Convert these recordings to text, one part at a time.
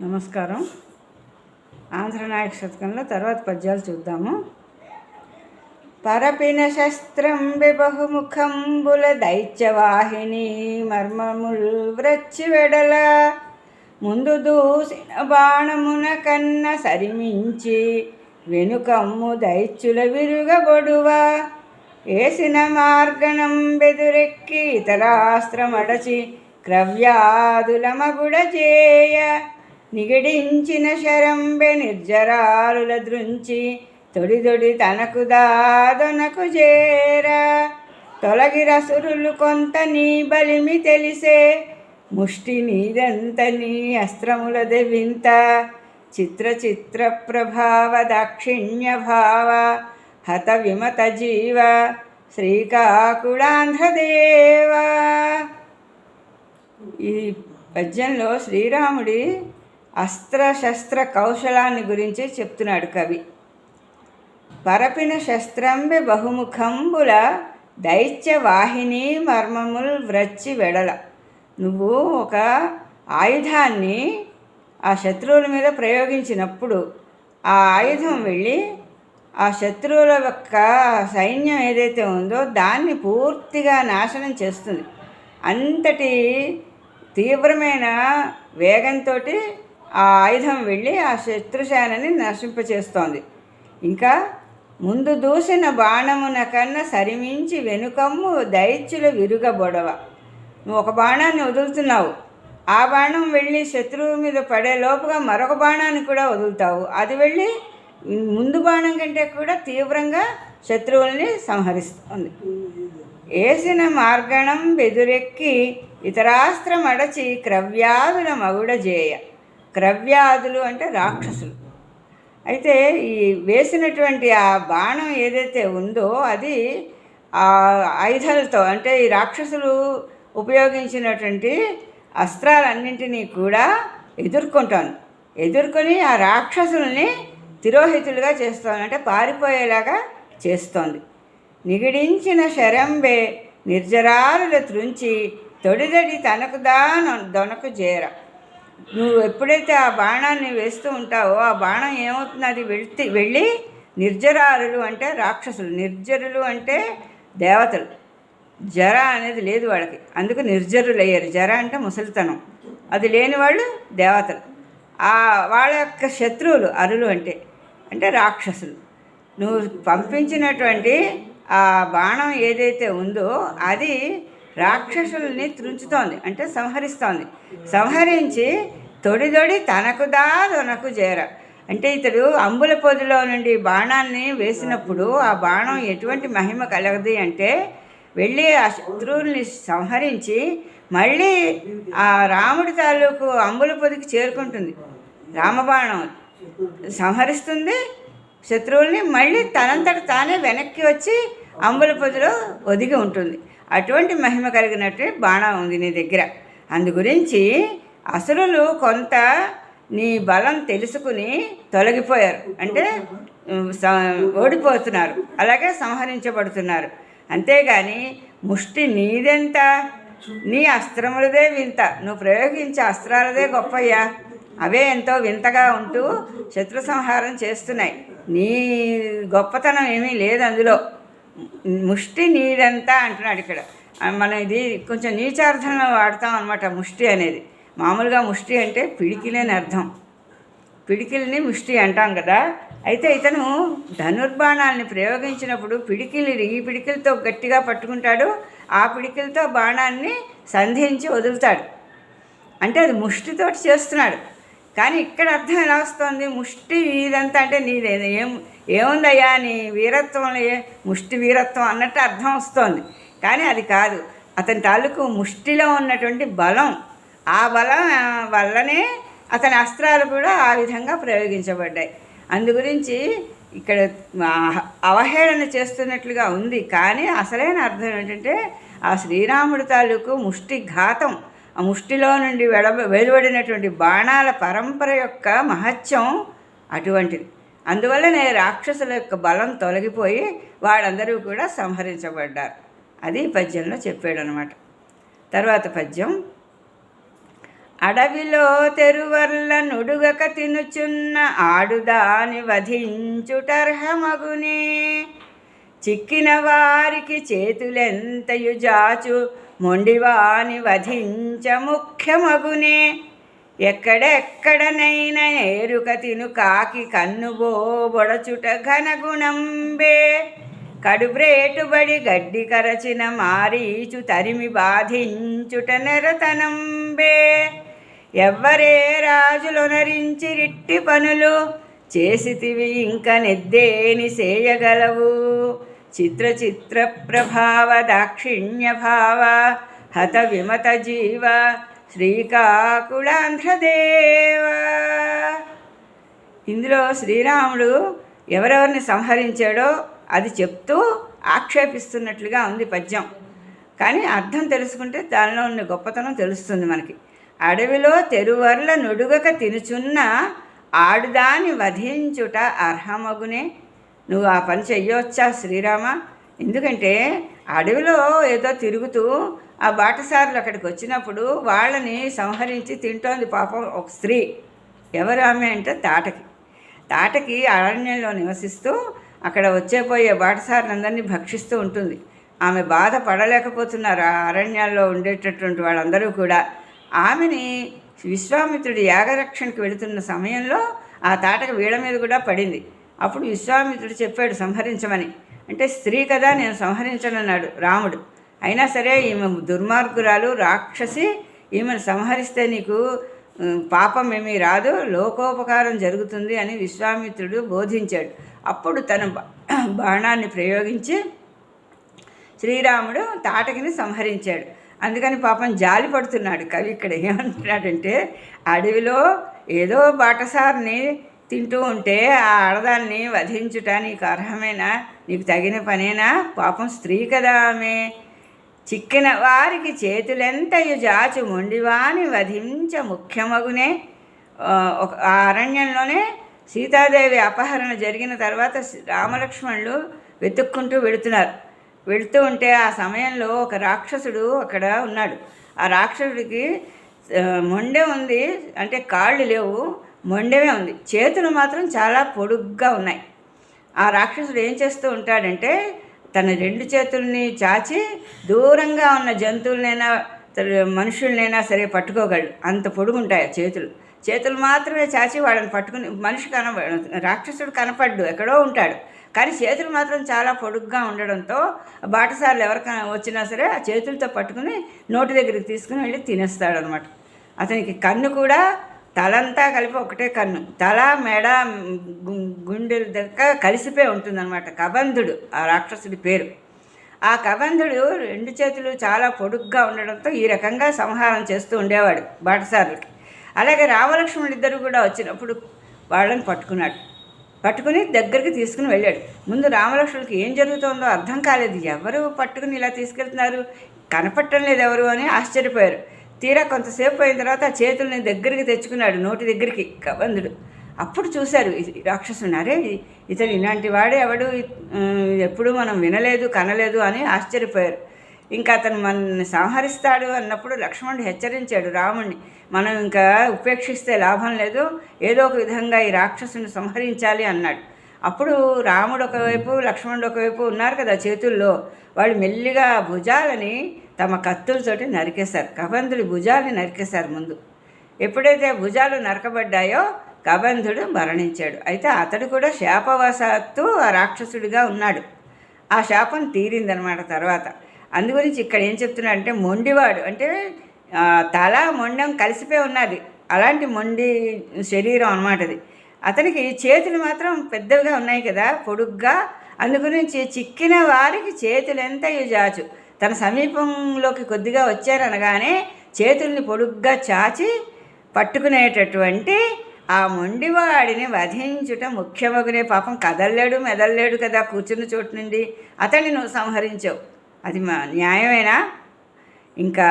నమస్కారం. ఆంధ్రనాయక శతకంలో తర్వాత పద్యాలు చూద్దాము. పరపిన శస్త్రం బహుముఖంబుల దైత్యవాహిని మర్మముల్ వ్రచ్చి వెడల ముందు దూసిన బాణమున కన్న సరిమించి వెనుకమ్ము దైత్యుల విరుగబొడువ ఏసిన మార్గణం బెదురెక్కి ఇతరాస్త్రమడచి క్రవ్యాదుల మగుడ చేయ నిగడించిన శరంబె నిర్జరాలుల దృంచి తొడిదొడి తనకు దాదొనకు చేర తొలగిరసురులు కొంత నీ బలిమి తెలిసే ముష్టి నీదంత నీ అస్త్రములదే వింత చిత్ర చిత్ర ప్రభావ దాక్షిణ్య భావ హత విమత జీవ శ్రీకాకుళాంధ్రదేవ. ఈ పద్యంలో శ్రీరాముడి అస్త్రశస్త్ర కౌశలాన్ని గురించి చెప్తున్నాడు కవి. పరపిన శస్త్రంబె బహుముఖంబుల దైత్య వాహిని మర్మముల్ వ్రచ్చి వెడల. నువ్వు ఒక ఆయుధాన్ని ఆ శత్రువుల మీద ప్రయోగించినప్పుడు ఆ ఆయుధం వెళ్ళి ఆ శత్రువుల యొక్క సైన్యం ఏదైతే ఉందో దాన్ని పూర్తిగా నాశనం చేస్తుంది. అంతటి తీవ్రమైన వేగంతో ఆ ఆయుధం వెళ్ళి ఆ శత్రుసేనని నశింపచేస్తోంది. ఇంకా ముందు దూసిన బాణమున కన్నా సరిమించి వెనుకమ్ము దైత్యుల విరుగబొడవ. నువ్వు ఒక బాణాన్ని వదులుతున్నావు, ఆ బాణం వెళ్ళి శత్రువు మీద పడే లోపుగా మరొక బాణాన్ని కూడా వదులుతావు. అది వెళ్ళి ముందు బాణం కంటే కూడా తీవ్రంగా శత్రువుల్ని సంహరిస్తుంది. ఏసిన మార్గణం బెదురెక్కి ఇతరాస్త్రం అడచి క్రవ్యాదుల మగుడ చేయ. క్రవ్యాదులు అంటే రాక్షసులు. అయితే ఈ వేసినటువంటి ఆ బాణం ఏదైతే ఉందో అది ఆ ఆయుధాలతో అంటే ఈ రాక్షసులు ఉపయోగించినటువంటి అస్త్రాలన్నింటినీ కూడా ఎదుర్కొని ఆ రాక్షసుల్ని తిరోహితులుగా చేస్తోంది, అంటే పారిపోయేలాగా చేస్తోంది. నిగిడించిన శరంబే నిర్జరాలుల త్రుంచి తొడిదడి తనకు దొనకు చేర. నువ్వు ఎప్పుడైతే ఆ బాణాన్ని వేస్తూ ఉంటావో ఆ బాణం ఏమవుతుంది, అది వెళ్ళి నిర్జరాలులు అంటే రాక్షసులు, నిర్జరులు అంటే దేవతలు. జర అనేది లేదు వాళ్ళకి, అందుకు నిర్జరులు అయ్యారు. జర అంటే ముసలితనం, అది లేని వాళ్ళు దేవతలు. వాళ్ళ యొక్క శత్రువులు అరులు అంటే రాక్షసులు. నువ్వు పంపించినటువంటి ఆ బాణం ఏదైతే ఉందో అది రాక్షసుల్ని త్రుంచుతోంది, అంటే సంహరిస్తోంది. సంహరించి తొడిదొడి తనకు దొనకు చేర. అంటే ఇతడు అంబుల పొదిలో నుండి బాణాన్ని వేసినప్పుడు ఆ బాణం ఎటువంటి మహిమ కలగది అంటే వెళ్ళి ఆ శత్రువుల్ని సంహరించి మళ్ళీ ఆ రాముడి తాలూకు అంబుల పొదికి చేరుకుంటుంది. రామబాణం సంహరిస్తుంది శత్రువుల్ని, మళ్ళీ తనంతట తానే వెనక్కి వచ్చి అంబుల పొదిలో ఒదిగి ఉంటుంది. అటువంటి మహిమ కలిగినట్టు బాణం ఉంది నీ దగ్గర. అందు గురించి అసురులు కొంత నీ బలం తెలుసుకుని తొలగిపోయారు, అంటే ఓడిపోతున్నారు, అలాగే సంహరించబడుతున్నారు. అంతేగాని ముష్టి నీదెంత, నీ అస్త్రములదే వింత, నువ్వు ప్రయోగించే అస్త్రాలదే గొప్పయ్యా, అవే ఎంతో వింతగా ఉంటూ శత్రు సంహారం చేస్తున్నాయి. నీ గొప్పతనం ఏమీ లేదు అందులో. ముష్టి నీదంతా అంటున్నాడు ఇక్కడ. మనం ఇది కొంచెం నీచార్థంలో వాడతాం అన్నమాట. ముష్టి అనేది మామూలుగా ముష్టి అంటే పిడికిలేని అర్థం, పిడికిల్ని ముష్టి అంటాం కదా. అయితే ఇతను ధనుర్బాణాలని ప్రయోగించినప్పుడు ఈ పిడికిలతో గట్టిగా పట్టుకుంటాడు, ఆ పిడికిలతో బాణాన్ని సంధించి వదులుతాడు, అంటే అది ముష్టితోటి చేస్తున్నాడు. కానీ ఇక్కడ అర్థం ఎలా వస్తుంది, ముష్టి ఇదంతా అంటే నీదే ఏముందయ్యా నీ వీరత్వంలో ముష్టి వీరత్వం అన్నట్టు అర్థం వస్తుంది. కానీ అది కాదు, అతని తాలూకు ముష్టిలో ఉన్నటువంటి బలం, ఆ బలం వల్లనే అతని అస్త్రాలు కూడా ఆ విధంగా ప్రయోగించబడ్డాయి. అందుగురించి ఇక్కడ అవహేళన చేస్తున్నట్లుగా ఉంది. కానీ అసలైన అర్థం ఏంటంటే ఆ శ్రీరాముడి తాలూకు ముష్టి ఘాతం, ఆ ముష్టిలో నుండి వెలువడినటువంటి బాణాల పరంపర యొక్క మహత్యం అటువంటిది. అందువల్లనే రాక్షసుల యొక్క బలం తొలగిపోయి వాళ్ళందరూ కూడా సంహరించబడ్డారు. అది పద్యంలో చెప్పాడు అన్నమాట. తర్వాత పద్యం అడవిలో తెరువర్ల నుడుగక తినుచున్న ఆడుదాని వధించుటర్హమగునే. చిక్కిన వారికి చేతులెంతయు జాచు మొండివాని వధించ ముఖ్యమగునే. ఎక్కడెక్కడనైనా ఏరుక తిను కాకి కన్నుబోబొడచుట ఘనగుణంబే. కడుబ్రేటుబడి గడ్డి కరచిన మారీచు తరిమి బాధించుట నెరతనంబే. ఎవ్వరే రాజులొనరించిరిట్టి పనులు చేసితివి ఇంక నెద్దేని చేయగలవు. చిత్ర చిత్ర ప్రభావ దాక్షిణ్య భావ హత విమత జీవ శ్రీకాకుళాంధ్రదేవ. ఇందులో శ్రీరాముడు ఎవరెవరిని సంహరించాడో అది చెప్తూ ఆక్షేపిస్తున్నట్లుగా ఉంది పద్యం. కానీ అర్థం తెలుసుకుంటే దానిలో ఉన్న గొప్పతనం తెలుస్తుంది మనకి. అడవిలో తెరువర్ల నుడుగక తినుచున్న ఆడుదాని వధించుట అర్హమగునే. నువ్వు ఆ పని చెయ్యొచ్చా శ్రీరామ? ఎందుకంటే అడవిలో ఏదో తిరుగుతూ ఆ బాటసారులు అక్కడికి వచ్చినప్పుడు వాళ్ళని సంహరించి తింటోంది పాపం ఒక స్త్రీ. ఎవరు ఆమె అంటే తాటకి అరణ్యంలో నివసిస్తూ అక్కడ వచ్చేపోయే బాటసారులందరినీ భక్షిస్తూ ఉంటుంది. ఆమె బాధ పడలేకపోతున్నారు ఆ అరణ్యాల్లో ఉండేటటువంటి వాళ్ళందరూ కూడా. ఆమెని విశ్వామిత్రుడు యాగరక్షణకు వెళుతున్న సమయంలో ఆ తాటక వీళ్ళ మీద కూడా పడింది. అప్పుడు విశ్వామిత్రుడు చెప్పాడు సంహరించమని. అంటే స్త్రీ కదా, నేను సంహరించనన్నాడు రాముడు. అయినా సరే ఈమె దుర్మార్గురాలు, రాక్షసి, ఈమెను సంహరిస్తే నీకు పాపం ఏమీ రాదు, లోకోపకారం జరుగుతుంది అని విశ్వామిత్రుడు బోధించాడు. అప్పుడు తన బాణాన్ని ప్రయోగించి శ్రీరాముడు తాటకిని సంహరించాడు. అందుకని పాపం జాలి పడుతున్నాడు కవి. ఇక్కడ ఏమంటున్నాడంటే, అడవిలో ఏదో బాటసారిని తింటూ ఉంటే ఆ ఆడదాన్ని వధించుట నీకు అర్హమేనా? నీకు తగిన పనేనా? పాపం స్త్రీ కదా ఆమె. చిక్కిన వారికి చేతులెంతయు జాచు మొండివాని వధించ ముఖ్యమగునే. ఆ అరణ్యంలోనే సీతాదేవి అపహరణ జరిగిన తర్వాత రామలక్ష్మణులు వెతుక్కుంటూ వెళుతూ ఉంటే ఆ సమయంలో ఒక రాక్షసుడు అక్కడ ఉన్నాడు. ఆ రాక్షసుడికి మొండె ఉంది, అంటే కాళ్ళు లేవు, మొండెమే ఉంది, చేతులు మాత్రం చాలా పొడుగ్గా ఉన్నాయి. ఆ రాక్షసుడు ఏం చేస్తూ ఉంటాడంటే తన రెండు చేతుల్ని చాచి దూరంగా ఉన్న జంతువులనైనా మనుషులనైనా సరే పట్టుకోగలడు, అంత పొడుగుంటాయి చేతులు మాత్రమే చాచి వాళ్ళని పట్టుకుని రాక్షసుడు కనపడ్డు, ఎక్కడో ఉంటాడు, కానీ చేతులు మాత్రం చాలా పొడుగ్గా ఉండడంతో బాటసార్లు ఎవరికైనా వచ్చినా సరే ఆ చేతులతో పట్టుకుని నోటి దగ్గరికి తీసుకుని వెళ్ళి తినేస్తాడు అనమాట. అతనికి కన్ను కూడా తలంతా కలిపి ఒకటే కన్ను, తల మెడ గుండెల దగ్గర కలిసిపోయి ఉంటుందన్నమాట. కబంధుడు ఆ రాక్షసుడి పేరు. ఆ కబంధుడు రెండు చేతులు చాలా పొడుగ్గా ఉండడంతో ఈ రకంగా సంహారం చేస్తూ ఉండేవాడు బాటసారులకి. అలాగే రామలక్ష్మణుడు ఇద్దరు కూడా వచ్చినప్పుడు వాళ్ళని పట్టుకుని దగ్గరికి తీసుకుని వెళ్ళాడు. ముందు రామలక్ష్మణుడికి ఏం జరుగుతుందో అర్థం కాలేదు. ఎవరు పట్టుకుని ఇలా తీసుకెళ్తున్నారు, కనపట్టం లేదు ఎవరు అని ఆశ్చర్యపోయారు. తీరా కొంతసేపు అయిన తర్వాత ఆ చేతుల్ని దగ్గరికి తెచ్చుకున్నాడు, నోటి దగ్గరికి కబంధుడు. అప్పుడు చూశారు రాక్షసుని. అరే ఇతడు ఇలాంటి వాడే ఎవడు, ఎప్పుడు మనం వినలేదు కనలేదు అని ఆశ్చర్యపోయారు. ఇంకా అతను మనల్ని సంహరిస్తాడు అన్నప్పుడు లక్ష్మణుడు హెచ్చరించాడు రాముడిని, మనం ఇంకా ఉపేక్షిస్తే లాభం లేదు, ఏదో ఒక విధంగా ఈ రాక్షసుని సంహరించాలి అన్నాడు. అప్పుడు రాముడు ఒకవైపు లక్ష్మణుడు ఒకవైపు ఉన్నారు కదా చేతుల్లో, వాళ్ళు మెల్లిగా భుజాలని తమ కత్తులతోటి నరికేశారు. కబంధుడి భుజాలని నరికేశారు ముందు. ఎప్పుడైతే భుజాలు నరకబడ్డాయో కబంధుడు మరణించాడు. అయితే అతడు కూడా శాపవశాత్తు ఆ రాక్షసుడిగా ఉన్నాడు. ఆ శాపం తీరిందనమాట తర్వాత. అందుగురించి ఇక్కడ ఏం చెప్తున్నాడంటే మొండివాడు అంటే తల మొండం కలిసిపోయి ఉన్నది, అలాంటి మొండి శరీరం అన్నమాట అది. అతనికి చేతులు మాత్రం పెద్దవిగా ఉన్నాయి కదా, పొడుగ్గా. అందుగురించి చిక్కిన వారికి చేతులు ఎంత జాచు, తన సమీపంలోకి కొద్దిగా వచ్చారనగానే చేతుల్ని పొడుగ్గా చాచి పట్టుకునేటటువంటి ఆ మొండివాడిని వధించుట ముఖ్యమగునే. పాపం కదల్లేడు మెదల్లేడు కదా కూర్చున్న చోటు నుండి, అతన్ని నువ్వు సంహరించావు, అది మా న్యాయమేనా? ఇంకా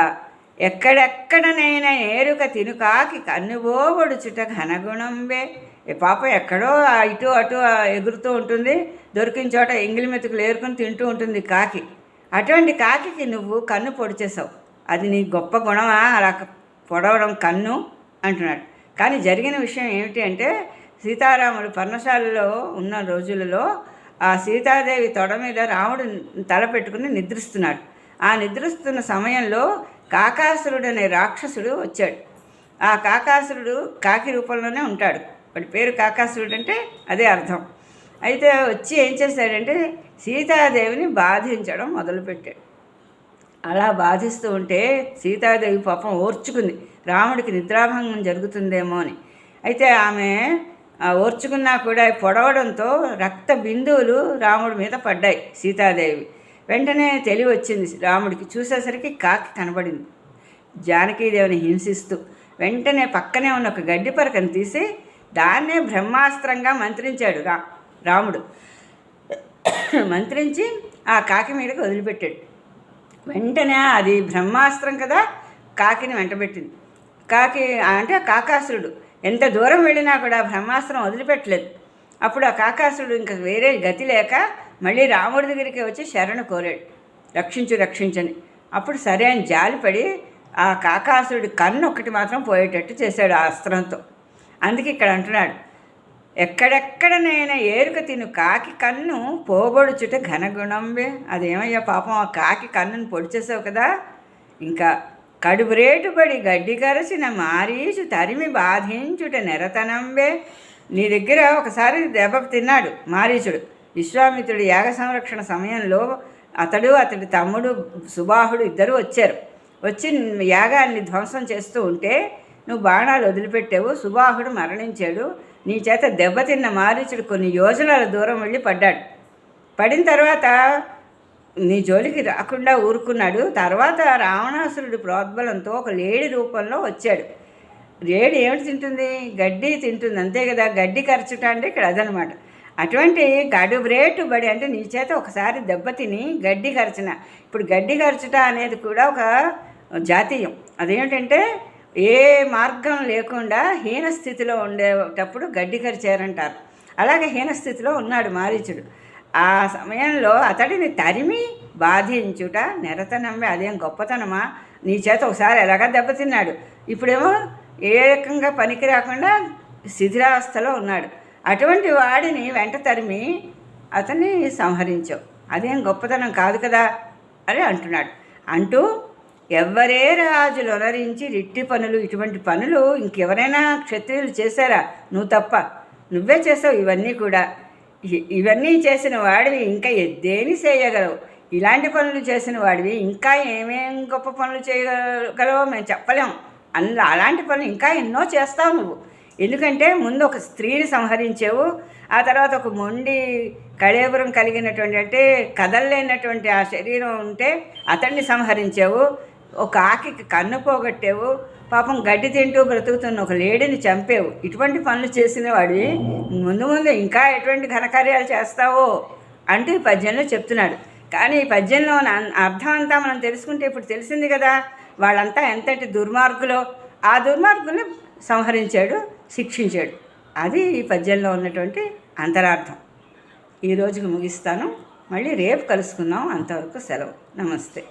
ఎక్కడెక్కడనైనా ఏరుక తినుకాకి కన్నుబోబొడుచుట ఘనగుణంబే. పాపం ఎక్కడో ఇటు అటు ఎగురుతూ ఉంటుంది, దొరికిన చోట ఎంగిలి మెతుకులు ఏరుకొని తింటూ ఉంటుంది కాకి. అటువంటి కాకి నువ్వు కన్ను పొడిచేసావు, అది నీ గొప్ప గుణమా? అలా పొడవడం కన్ను అంటున్నాడు. కానీ జరిగిన విషయం ఏమిటి అంటే, సీతారాముడు పర్ణశాలలో ఉన్న రోజులలో ఆ సీతాదేవి తొడ మీద రాముడు తల పెట్టుకుని నిద్రిస్తున్నాడు. ఆ నిద్రిస్తున్న సమయంలో కాకాసురుడు అనే రాక్షసుడు వచ్చాడు. ఆ కాకాసురుడు కాకి రూపంలోనే ఉంటాడు. వాడి పేరు కాకాసురుడు అంటే అదే అర్థం. అయితే వచ్చి ఏం చేశాడంటే సీతాదేవిని బాధించడం మొదలుపెట్టాడు. అలా బాధిస్తూ ఉంటే సీతాదేవి పాపం ఓర్చుకుంది, రాముడికి నిద్రాభంగం జరుగుతుందేమో అని. అయితే ఆమె ఓర్చుకున్నా కూడా పొడవడంతో రక్త బిందువులు రాముడి మీద పడ్డాయి. సీతాదేవి వెంటనే తెలివి వచ్చింది రాముడికి. చూసేసరికి కాకి కనబడింది జానకీదేవిని హింసిస్తూ. వెంటనే పక్కనే ఉన్న ఒక గడ్డి పరకను తీసి దాన్నే బ్రహ్మాస్త్రంగా మంత్రించాడు రాముడు. మంత్రించి ఆ కాకి మీదకి వదిలిపెట్టాడు. వెంటనే అది బ్రహ్మాస్త్రం కదా, కాకిని వెంటబెట్టింది. కాకి అంటే కాకాసురుడు ఎంత దూరం వెళ్ళినా కూడా బ్రహ్మాస్త్రం వదిలిపెట్టలేదు. అప్పుడు ఆ కాకాసురుడు ఇంకా వేరే గతి లేక మళ్ళీ రాముడి దగ్గరికి వచ్చి శరణు కోరాడు, రక్షించని. అప్పుడు సరే అని జాలిపడి ఆ కాకాసురుడి కన్ను ఒక్కటి మాత్రం పోయేటట్టు చేశాడు ఆ అస్త్రంతో. అందుకే ఇక్కడ అంటున్నాడు, ఎక్కడెక్కడనైనా ఏరుక తిను కాకి కన్ను పోగొడుచుట ఘనగుణంబే. అదేమయ్యా పాపం ఆ కాకి కన్నును పొడిచేసావు కదా. ఇంకా కడుపురేటుపడి గడ్డి కరచిన మారీచు తరిమి బాధించుట నెరతనంబే. నీ దగ్గర ఒకసారి దెబ్బ తిన్నాడు మారీచుడు. విశ్వామిత్రుడు యాగ సంరక్షణ సమయంలో అతడి తమ్ముడు సుబాహుడు ఇద్దరు వచ్చారు. వచ్చి యాగాన్ని ధ్వంసం చేస్తూ ఉంటే నువ్వు బాణాలు వదిలిపెట్టావు. సుబాహుడు మరణించాడు. నీ చేత దెబ్బతిన్న మారీచుడు కొన్ని యోజనాల దూరం వెళ్ళి పడ్డాడు. పడిన తర్వాత నీ జోలికి రాకుండా ఊరుకున్నాడు. తర్వాత రావణాసురుడి ప్రోద్బలంతో ఒక లేడి రూపంలో వచ్చాడు. లేడి ఏమిటి తింటుంది? గడ్డి తింటుంది, అంతే కదా. గడ్డి ఖర్చుట అంటే ఇక్కడ అదనమాట. అటువంటి గడుబ్రేటు బడి అంటే నీ చేత ఒకసారి దెబ్బతిని గడ్డి ఖర్చున. ఇప్పుడు గడ్డి ఖర్చుట అనేది కూడా ఒక జాతీయం. అదేమిటంటే ఏ మార్గం లేకుండా హీనస్థితిలో ఉండేటప్పుడు గడ్డి ఖర్చారంటారు. అలాగే హీనస్థితిలో ఉన్నాడు మారీచుడు. ఆ సమయంలో అతడిని తరిమి బాధించుట నెరతనమ్మే. అదేం గొప్పతనమా? నీ చేత ఒకసారి ఎలాగా దెబ్బతిన్నాడు, ఇప్పుడేమో ఏ రకంగా పనికి రాకుండా శిథిలావస్థలో ఉన్నాడు. అటువంటి వాడిని వెంట తరిమి అతన్ని సంహరించావు. అదేం గొప్పతనం కాదు కదా అని అంటున్నాడు. అంటూ ఎవరే రాజులు అనరించి రిట్టి పనులు, ఇటువంటి పనులు ఇంకెవరైనా క్షత్రియులు చేశారా? నువ్వు తప్ప. నువ్వే చేసావు ఇవన్నీ కూడా. ఇవన్నీ చేసిన వాడివి ఇంకా దేని చేయగలవు? ఇలాంటి పనులు చేసిన వాడివి ఇంకా ఏమేం గొప్ప పనులు చేయగలవో మేము చెప్పలేం. అలాంటి పనులు ఇంకా ఎన్నో చేస్తావు నువ్వు. ఎందుకంటే ముందు ఒక స్త్రీని సంహరించావు, ఆ తర్వాత ఒక మొండి కళేబరం కలిగినటువంటి అంటే కదలలేనటువంటి ఆ శరీరం ఉంటే అతన్ని సంహరించావు. ఒక ఆకికి కన్ను పోగొట్టావు. పాపం గడ్డి తింటూ బ్రతుకుతున్న ఒక లేడీని చంపావు. ఇటువంటి పనులు చేసిన వాడివి ముందు ఇంకా ఎటువంటి ఘనకార్యాలు చేస్తావో అంటూ ఈ పద్యంలో చెప్తున్నాడు. కానీ ఈ పద్యంలో అర్థం అంతా మనం తెలుసుకుంటే ఇప్పుడు తెలిసింది కదా, వాళ్ళంతా ఎంతటి దుర్మార్గులో. ఆ దుర్మార్గుల్ని సంహరించాడు, శిక్షించాడు. అది ఈ పద్యంలో ఉన్నటువంటి అంతరార్థం. ఈ రోజుకి ముగిస్తాను. మళ్ళీ రేపు కలుసుకుందాం. అంతవరకు సెలవు. నమస్తే.